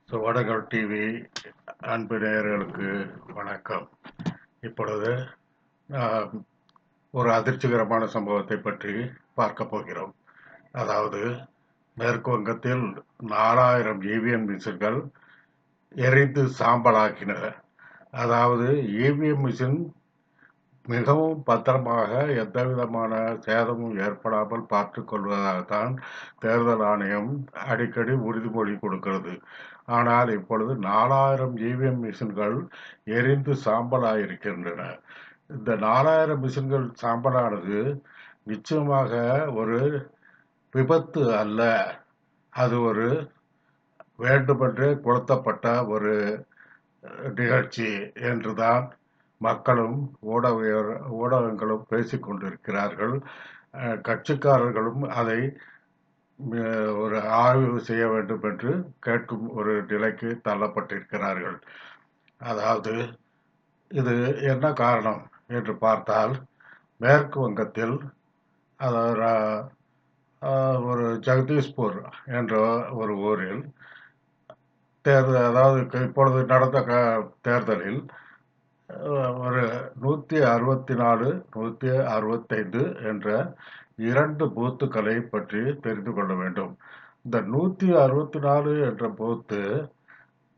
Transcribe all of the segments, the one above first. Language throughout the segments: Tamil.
வடகல் டிவி அன்பு நேயர்களுக்கு வணக்கம். இப்பொழுது நாம் ஒரு அதிர்ச்சிகரமான சம்பவத்தை பற்றி பார்க்க போகிறோம். அதாவது மேற்கு வங்கத்தில் 4000 இவிஎம் மிஷின்கள் எரிந்து சாம்பலாக்கின. அதாவது இவிஎம் மிஷின் மிகவும் பத்திரமாக எந்தவிதமான சேதமும் ஏற்படாமல் பார்த்துக் கொள்வதாகத்தான் தேர்தல் ஆணையம் அடிக்கடி உறுதிமொழி கொடுக்கிறது. ஆனால் இப்பொழுது 4000 இவிஎம் மிஷின்கள் எரிந்து சாம்பலாயிருக்கின்றன. இந்த 4000 மிஷின்கள் சாம்பலானது நிச்சயமாக ஒரு விபத்து அல்ல. அது ஒரு வேண்டுமென்றே கொளுத்தப்பட்ட ஒரு நிகழ்ச்சி என்றுதான் மக்களும் ஊடகங்களும் பேசிக் கொண்டிருக்கிறார்கள். கட்சிக்காரர்களும் அதை ஒரு ஆய்வு செய்ய வேண்டும் என்று கேட்கும் ஒரு நிலைக்கு தள்ளப்பட்டிருக்கிறார்கள். அதாவது இது என்ன காரணம் என்று பார்த்தால், மேற்கு வங்கத்தில் ஒரு ஜெகதீஷ்பூர் என்ற ஒரு ஊரில் அதாவது இப்பொழுது நடந்த தேர்தலில் ஒரு 164, 165 என்ற 2 பூத்துக்களை பற்றி தெரிந்து கொள்ள வேண்டும். இந்த 164 என்ற பூத்து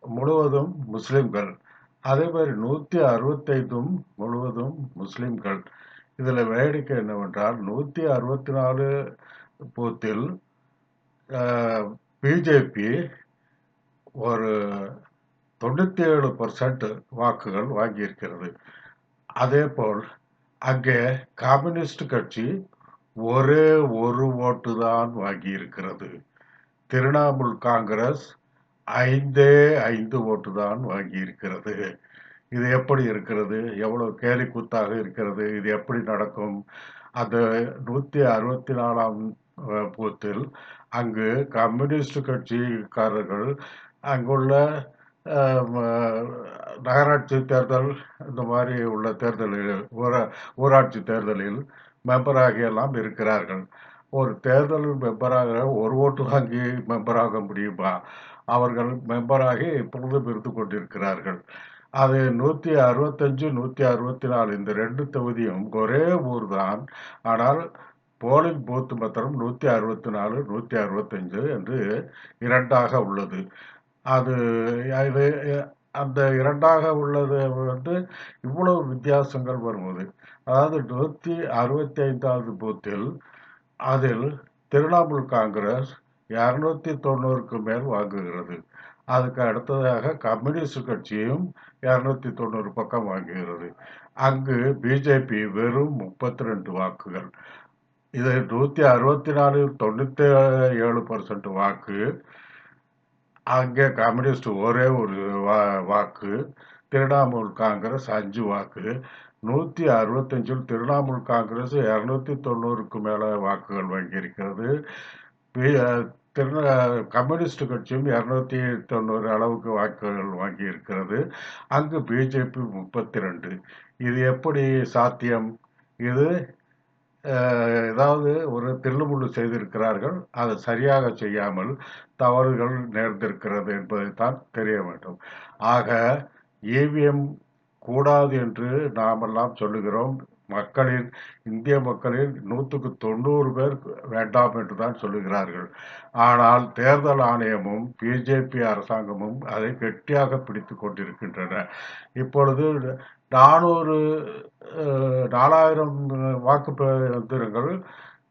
முழுவதும் முஸ்லிம்கள், அதே மாதிரி 165 முழுவதும் முஸ்லிம்கள். இதுல வேடிக்கை என்னவென்றால் 164 பூத்தில் பிஜேபி ஒரு 97% வாக்குகள் வாங்கியிருக்கிறது. அதேபோல் அங்கே கம்யூனிஸ்ட் கட்சி ஒரே ஒரு ஓட்டு தான் வாங்கியிருக்கிறது. திரிணாமுல் காங்கிரஸ் 5 ஓட்டு தான் வாங்கியிருக்கிறது. இது எப்படி இருக்கிறது? எவ்வளவு கேலிக்கூத்தாக இருக்கிறது! இது எப்படி நடக்கும்? அந்த 164ஆம் பூத்தில் அங்கு கம்யூனிஸ்ட் கட்சிக்காரர்கள் அங்குள்ள நகராட்சி தேர்தல், இந்த மாதிரி உள்ள தேர்தலில், ஊராட்சி தேர்தலில் மெம்பராகி எல்லாம் இருக்கிறார்கள். ஒரு தேர்தலில் மெம்பராக ஒரு ஓட்டு வாங்கி மெம்பராக முடியுமா? அவர்கள் மெம்பராகி இப்பொழுதும் இருந்து கொண்டிருக்கிறார்கள். அது 165, 164 இந்த 2 தொகுதியும் ஒரே ஊர் தான். ஆனால் போலிங் பூத் மாத்திரம் 164, 165 என்று 2ஆக உள்ளது. அது அந்த 2ஆக உள்ளது இவ்வளவு வித்தியாசங்கள் வருவது. அதாவது 165வது பூத்தில் அதில் திரிணாமுல் காங்கிரஸ் 290க்கு மேல் வாங்குகிறது. அதுக்கு அடுத்ததாக கம்யூனிஸ்ட் கட்சியும் 290 பக்கம் வாங்குகிறது. அங்கு பிஜேபி வெறும் 32 வாக்குகள். இது 164 97% வாக்கு. அங்கே கம்யூனிஸ்ட் ஒரே ஒரு வாக்கு, திரிணாமுல் காங்கிரஸ் 5 வாக்கு. 165 திரிணாமுல் காங்கிரஸ் 290க்கு மேல வாக்குகள் வாங்கியிருக்கிறது. கம்யூனிஸ்ட் கட்சியும் 290 அளவுக்கு வாக்குகள் வாங்கியிருக்கிறது. அங்கு பிஜேபி 32. இது எப்படி சாத்தியம்? இது ஏதாவது ஒரு தில்லுமுள்ளு செய்திருக்கிறார்கள். அதை சரியாக செய்யாமல் தவறுகள் நேர்ந்திருக்கிறது என்பதைத்தான் தெரிய வேண்டும். ஆக இவிஎம் கூடாது என்று நாமெல்லாம் சொல்லுகிறோம். இந்திய மக்களில் 100க்கு 90 பேர் வேண்டாம் என்றுதான் சொல்லுகிறார்கள். ஆனால் தேர்தல் ஆணையமும் பிஜேபி அரசாங்கமும் அதை கெட்டியாக பிடித்துக் கொண்டிருக்கின்றன. இப்பொழுது 4000 வாக்குப்பதிவங்கள்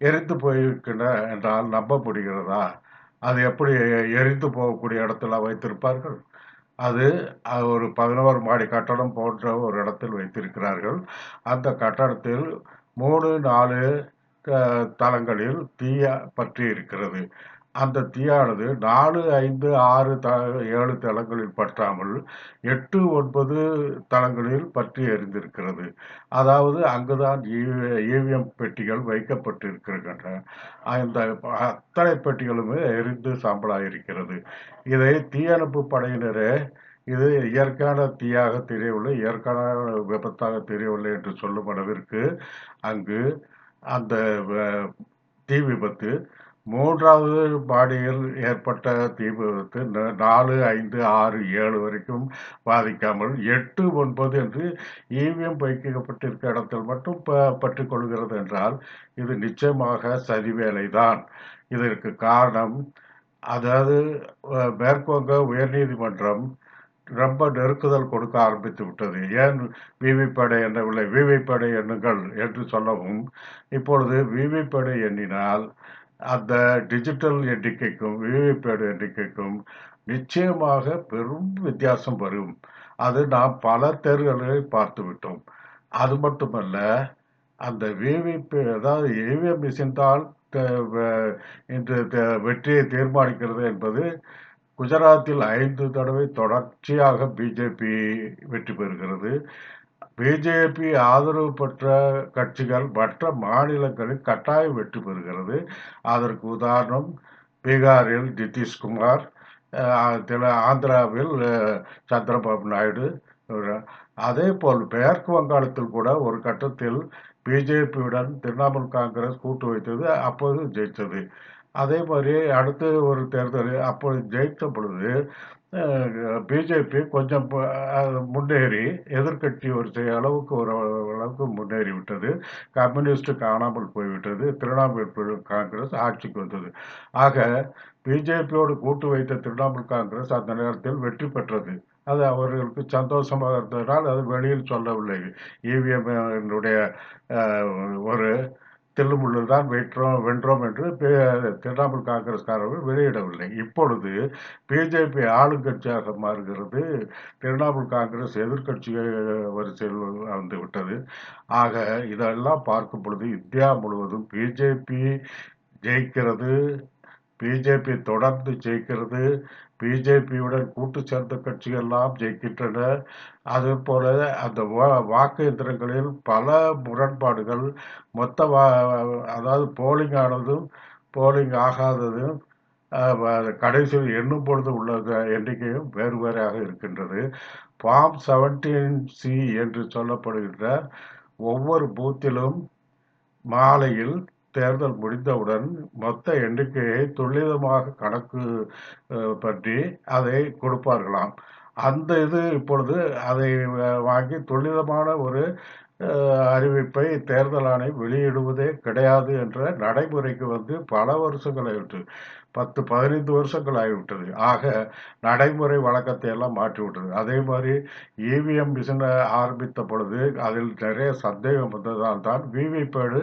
எரிந்து போயிருக்கின்றன என்றால் நம்ப முடிகிறதா? அது எப்படி எரிந்து போகக்கூடிய இடத்துல வைத்திருப்பார்கள்? அது ஒரு 11 மாடி கட்டடம் போன்ற ஒரு இடத்தில் வைத்திருக்கிறார்கள். அந்த கட்டடத்தில் 3, 4 தளங்களில் தீ பற்றி இருக்கிறது. அந்த தீயானது 4, 5, 6, 7 தளங்களில் பற்றாமல் 8, 9 தளங்களில் பற்றி எரிந்திருக்கிறது. அதாவது அங்குதான் இவிஎம் பெட்டிகள் வைக்கப்பட்டிருக்கின்றன. அந்த அத்தனை பெட்டிகளுமே எரிந்து சாம்பலாயிருக்கிறது. இதை தீயணைப்பு படையினரே இது இயற்கையான தீயாக தெரியவில்லை, இயற்கையான விபத்தாக தெரியவில்லை என்று சொல்லும் அளவிற்கு அங்கு அந்த தீ விபத்து மூன்றாவது மாடியில் ஏற்பட்ட தீ விபத்து 4, 5, 6, 7 வரைக்கும் பாதிக்காமல் 8, 9 என்று இவிஎம் வைக்கப்பட்டிருக்க இடத்தில் மட்டும் பற்றிக் கொள்கிறது என்றால் இது நிச்சயமாக சதி வேலைதான். இதற்கு காரணம், அதாவது மேற்கு வங்க உயர்நீதிமன்றம் ரொம்ப நெருக்குதல் கொடுக்க ஆரம்பித்து விட்டது. ஏன் விவிபேடை எண்ணவில்லை, விவிபேடை எண்ணுங்கள் என்று சொல்லவும், இப்பொழுது விவிபேடை எண்ணினால் அந்த டிஜிட்டல் எண்ணிக்கைக்கும் விவிபேடு எண்ணிக்கைக்கும் நிச்சயமாக பெரும் வித்தியாசம் வரும். அது நாம் பல தேர்தல்களை பார்த்து விட்டோம். அது மட்டுமல்ல, அந்த விவிபே அதாவது இவிஎம் மிஷின் தான் இன்று வெற்றியை தீர்மானிக்கிறது என்பது குஜராத்தில் 5 தடவை தொடர்ச்சியாக பிஜேபி வெற்றி பெறுகிறது. பிஜேபி ஆதரவு பெற்ற கட்சிகள் மற்ற மாநிலங்களில் கட்டாயம் வெற்றி பெறுகிறது. அதற்கு உதாரணம் பீகாரில் நிதிஷ்குமார், ஆந்திராவில் சந்திரபாபு நாயுடு. அதே போல் மேற்கு வங்காளத்தில் கூட ஒரு கட்டத்தில் பிஜேபியுடன் திரிணாமுல் காங்கிரஸ் கூட்டு வைத்தது, அப்போது ஜெயித்தது. அதே மாதிரி அடுத்து ஒரு தேர்தல் அப்பொழுது ஜெயித்த பொழுது பிஜேபி கொஞ்சம் முன்னேறி எதிர்கட்சி வரிசை அளவுக்கு ஒரு அளவுக்கு முன்னேறி விட்டது. கம்யூனிஸ்ட் காணாமல் போய்விட்டது. திரிணாமுல் காங்கிரஸ் ஆட்சிக்கு வந்தது. ஆக பிஜேபியோடு கூட்டு வைத்த திரிணாமுல் காங்கிரஸ் அந்த நேரத்தில் வெற்றி பெற்றது. அது அவர்களுக்கு சந்தோஷமாக இருந்ததனால் அது வெளியில் சொல்லவில்லை. இவிஎம் ஒரு தில்லுமுள்ளு தான் வென்றோம் என்று திரிணாமுல் காங்கிரஸ்காரர்கள் வெளியிடவில்லை. இப்பொழுது பிஜேபி ஆளுங்கட்சியாக மாறுகிறது, திரிணாமுல் காங்கிரஸ் எதிர்கட்சி வரிசையில் வந்து விட்டது. ஆக இதெல்லாம் பார்க்கும் பொழுது இந்தியா முழுவதும் பிஜேபி ஜெயிக்கிறது, பிஜேபி தொடர்ந்து ஜெயிக்கிறது, பிஜேபியுடன் கூட்டு சேர்ந்த கட்சிகள்லாம் ஜெயிக்கின்றன. அதே போல அந்த வாக்கு எந்திரங்களில் பல முரண்பாடுகள், மொத்த அதாவது போலிங் ஆனதும் போலிங் ஆகாததும் கடைசியில் எண்ணும் பொழுது உள்ள எண்ணிக்கையும் வேறு வேறாக இருக்கின்றது. ஃபார்ம் 17C என்று சொல்லப்படுகின்ற ஒவ்வொரு பூத்திலும் மாலையில் தேர்தல் முடிந்தவுடன் மொத்த எண்ணிக்கையை துல்லியமாக கணக்கு பற்றி அதை கொடுப்பார்களாம். அந்த இது இப்பொழுது அதை வாங்கி துல்லியமான ஒரு அறிவிப்பை தேர்தல் ஆணையம் வெளியிடுவதே கிடையாது என்ற நடைமுறைக்கு வந்து பல வருஷங்கள் ஆகிவிட்டது. 10, 15 வருஷங்கள் ஆகிவிட்டது. ஆக நடைமுறை வழக்கத்தை எல்லாம் மாற்றிவிட்டது. அதே மாதிரி இவிஎம் மிஷினை ஆரம்பித்த பொழுது அதில் நிறைய சந்தேகம் வந்ததால் தான் விவிபேடு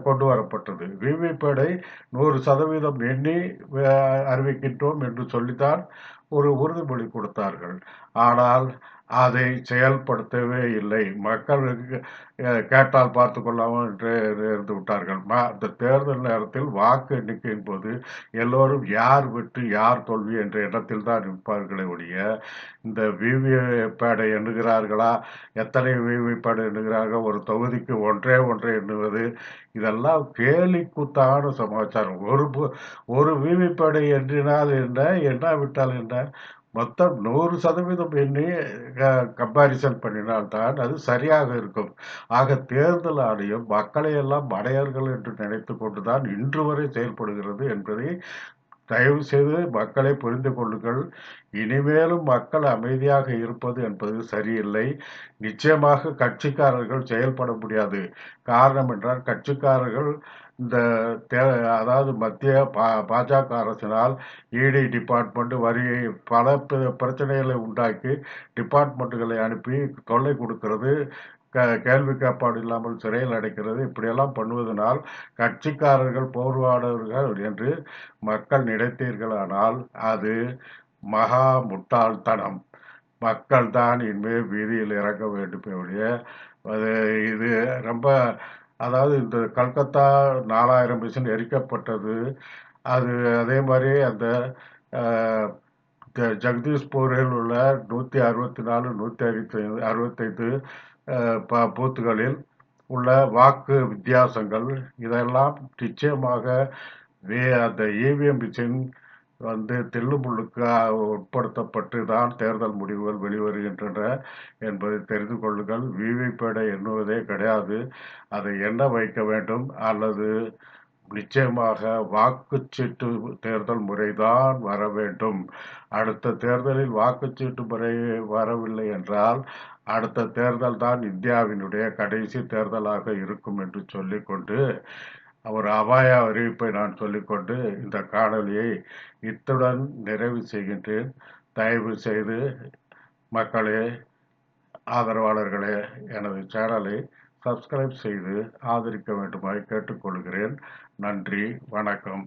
கொண்டு வரப்பட்டது. விவிபேடை 100% எண்ணி அறிவிக்கின்றோம் என்று சொல்லித்தான் ஒரு உறுதிமொழி கொடுத்தார்கள். ஆனால் அதை செயல்படுத்தவே இல்லை. மக்கள் கேட்டால் பார்த்து கொள்ளாமல் என்று இருந்து விட்டார்கள். அந்த தேர்தல் நேரத்தில் வாக்கு எண்ணிக்கையின் போது எல்லோரும் யார் வெற்றி யார் தோல்வி என்ற எண்ணத்தில் தான் இருப்பார்களே ஒழிய, இந்த விவிபேடை எண்ணுகிறார்களா, எத்தனை விவிபேடை எண்ணுகிறார்கள், ஒரு தொகுதிக்கு ஒன்றே எண்ணுவது, இதெல்லாம் கேலி கூத்தான சமாச்சாரம். ஒரு விவிபேடை எண்ணினால் என்ன, எண்ணாவிட்டால் என்ன, மொத்தம் 100% எண்ணி கம்பாரிசன் பண்ணினால்தான் அது சரியாக இருக்கும். ஆக தேர்தல் ஆணையம் மக்களை எல்லாம் மடையர்கள் என்று நினைத்து கொண்டுதான் இன்று வரை செயல்படுகிறது என்பதை தயவு செய்து மக்களை புரிந்து கொள்ளுங்கள். இனிமேலும் மக்கள் அமைதியாக இருப்பது என்பது சரியில்லை. நிச்சயமாக கட்சிக்காரர்கள் செயல்பட முடியாது. காரணம் என்றால் கட்சிக்காரர்கள் இந்த அதாவது மத்திய பாஜக அரசினால் இடி டிபார்ட்மெண்ட் வரி பல பிரச்சனைகளை உண்டாக்கி டிபார்ட்மெண்ட்டுகளை அனுப்பி தொல்லை கொடுக்கிறது, கேள்வி கேட்பாடு இல்லாமல் சிறையில் அடைக்கிறது. இப்படியெல்லாம் பண்ணுவதனால் கட்சிக்காரர்கள் போர்வாடவர்கள் என்று மக்கள் நினைத்தீர்களானால் அது மகா முட்டாள்தனம். மக்கள் தான் இனிமேல் வீதியில் இறங்க வேண்டுமே ஒழிய, அது இது ரொம்ப, அதாவது இந்த கல்கத்தா 4000 மிஷின் எரிக்கப்பட்டது. அது அதே மாதிரி அந்த ஜெகதீஷ்பூரில் உள்ள 164, 165 பூத்துகளில் உள்ள வாக்கு வித்தியாசங்கள், இதெல்லாம் நிச்சயமாக அந்த இவிஎம் மிஷின் வந்து தில்லுமுள்ளுக்கு உட்படுத்தப்பட்டு தான் தேர்தல் முடிவுகள் வெளிவருகின்றன என்பதை தெரிந்து கொள்ளுங்கள். விவிபேடை எண்ணுவதே கிடையாது. அதை எண்ண வைக்க வேண்டும், அல்லது நிச்சயமாக வாக்குச்சீட்டு தேர்தல் முறைதான் வர வேண்டும். அடுத்த தேர்தலில் வாக்குச்சீட்டு முறை வரவில்லை என்றால், அடுத்த தேர்தல் தான் இந்தியாவினுடைய கடைசி தேர்தலாக இருக்கும் என்று சொல்லிக்கொண்டு, ஒரு அபாய அறிவிப்பை நான் சொல்லிக்கொண்டு, இந்த காணொளியை இத்துடன் நிறைவு செய்கின்றேன். தயவு செய்து மக்களே, ஆதரவாளர்களே, எனது சேனலை சப்ஸ்கிரைப் செய்து ஆதரிக்க வேண்டுமாய் கேட்டுக்கொள்கிறேன். நன்றி, வணக்கம்.